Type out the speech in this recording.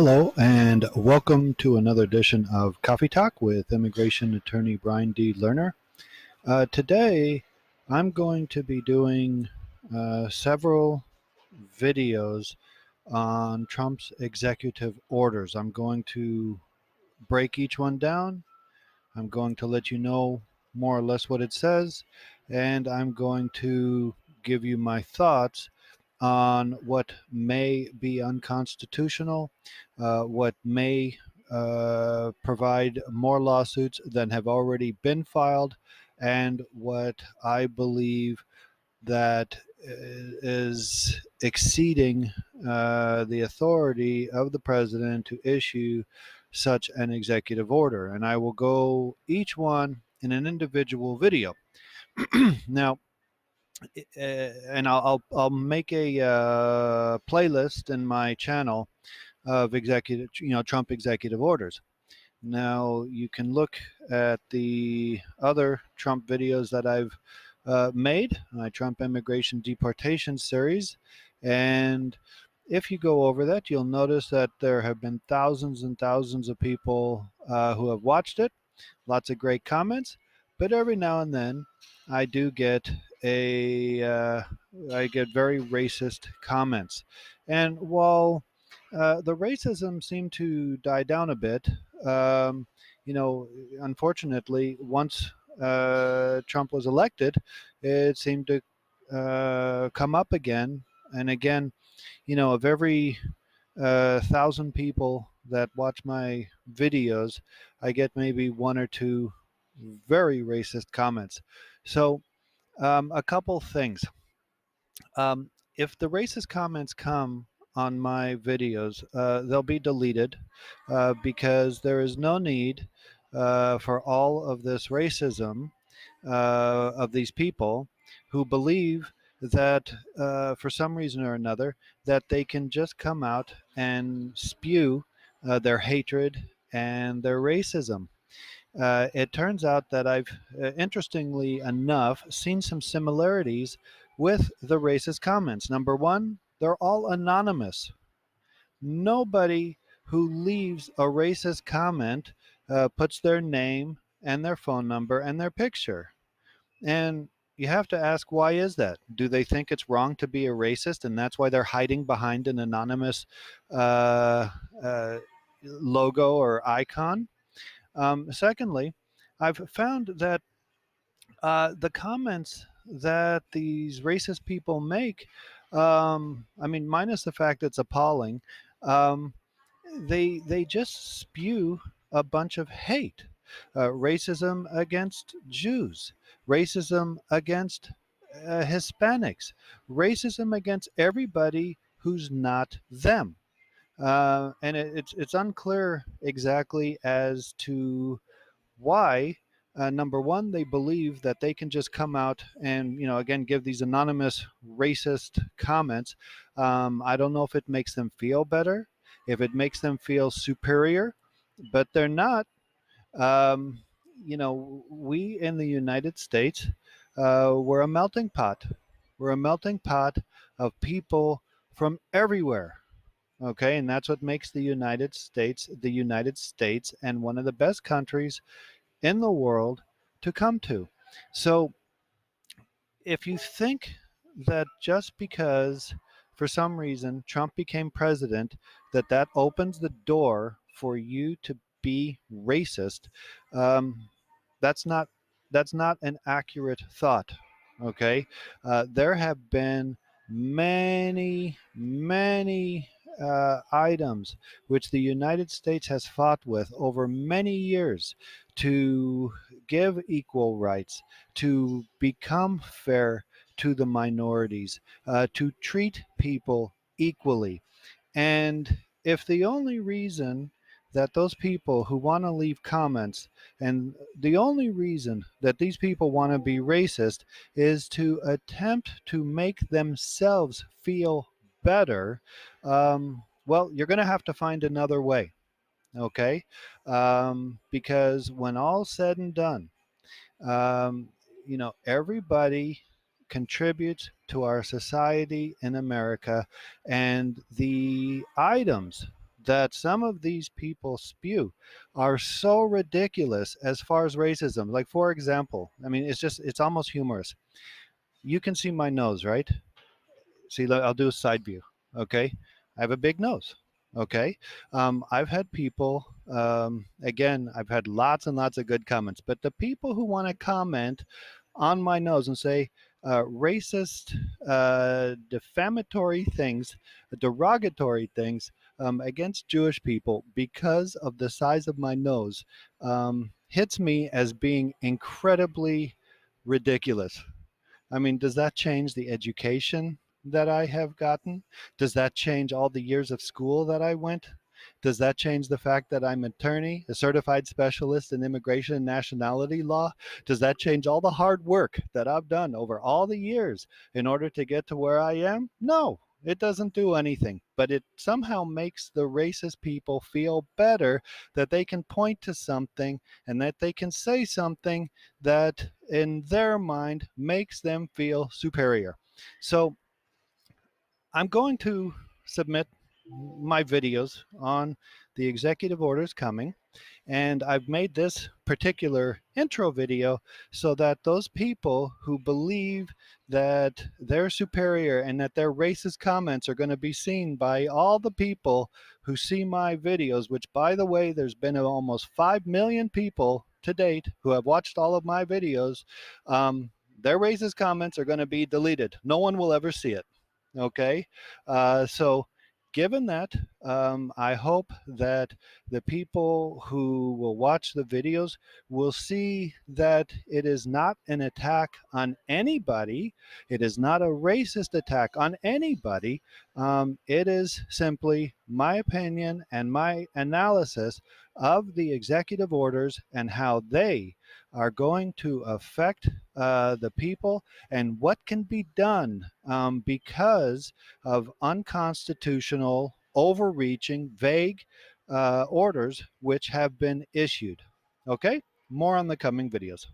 Hello, and welcome to another edition of Coffee Talk with immigration attorney Brian D. Lerner. Today, I'm going to be doing several videos on Trump's executive orders. I'm going to break each one down. I'm going to let you know more or less what it says, and I'm going to give you my thoughts on what may be unconstitutional, what may provide more lawsuits than have already been filed, and what I believe that is exceeding the authority of the president to issue such an executive order. And I will go each one in an individual video. Now, and I'll make a playlist in my channel of Trump executive orders. Now you can look at the other Trump videos that I've made, my Trump immigration deportation series, and if you go over that, you'll notice that there have been thousands and thousands of people who have watched it. Lots of great comments, but every now and then I do get I get very racist comments, and while the racism seemed to die down a bit, um, unfortunately, once Trump was elected, it seemed to come up again and again. Of every 1,000 people that watch my videos, I get maybe one or two very racist comments. So, a couple things. If the racist comments come on my videos, they'll be deleted because there is no need for all of this racism of these people who believe that for some reason or another that they can just come out and spew their hatred and their racism. It turns out that I've, interestingly enough, seen some similarities with the racist comments. Number one, they're all anonymous. Nobody who leaves a racist comment puts their name and their phone number and their picture. And you have to ask, why is that? Do they think it's wrong to be a racist, and that's why they're hiding behind an anonymous uh, uh, logo or icon? Secondly, I've found that the comments that these racist people make, I mean, minus the fact it's appalling, um, they just spew a bunch of hate, racism against Jews, racism against Hispanics, racism against everybody who's not them. And it's unclear exactly as to why. Number one, they believe that they can just come out and, again, give these anonymous racist comments. I don't know if it makes them feel better, if it makes them feel superior, but they're not. Um, we in the United States, we're a melting pot. We're a melting pot of people from everywhere. Okay, and that's what makes the United States, and one of the best countries in the world to come to. So if you think that just because for some reason Trump became president, that opens the door for you to be racist, um, that's not that's not an accurate thought. Okay, there have been many items which the United States has fought with over many years to give equal rights, to become fair to the minorities, to treat people equally. And if the only reason that those people who want to leave comments, and the only reason that these people want to be racist is to attempt to make themselves feel better, well, you're going to have to find another way, okay? Because when all's said and done, um, everybody contributes to our society in America, and the items that some of these people spew are so ridiculous as far as racism. Like, for example, I mean, it's almost humorous. You can see my nose, right? See, I'll do a side view. Okay, I have a big nose. Okay, I've had people. Again, I've had lots and lots of good comments, but the people who want to comment on my nose and say racist, defamatory things, derogatory things against Jewish people because of the size of my nose hits me as being incredibly ridiculous. I mean, does that change the education that I have gotten? Does that change all the years of school that I went? Does that change the fact that I'm an attorney, a certified specialist in immigration and nationality law? Does that change all the hard work that I've done over all the years in order to get to where I am? No, it doesn't do anything. But it somehow makes the racist people feel better that they can point to something and that they can say something that in their mind makes them feel superior. So I'm going to submit my videos on the executive orders coming. And I've made this particular intro video so that those people who believe that they're superior and that their racist comments are going to be seen by all the people who see my videos, which, by the way, there's been almost 5 million people to date who have watched all of my videos, their racist comments are going to be deleted. No one will ever see it. Okay? So, given that, I hope that the people who will watch the videos will see that it is not an attack on anybody. It is not a racist attack on anybody. It is simply my opinion and my analysis of the executive orders and how they are going to affect the people and what can be done because of unconstitutional, overreaching, vague orders which have been issued. Okay, more on the coming videos.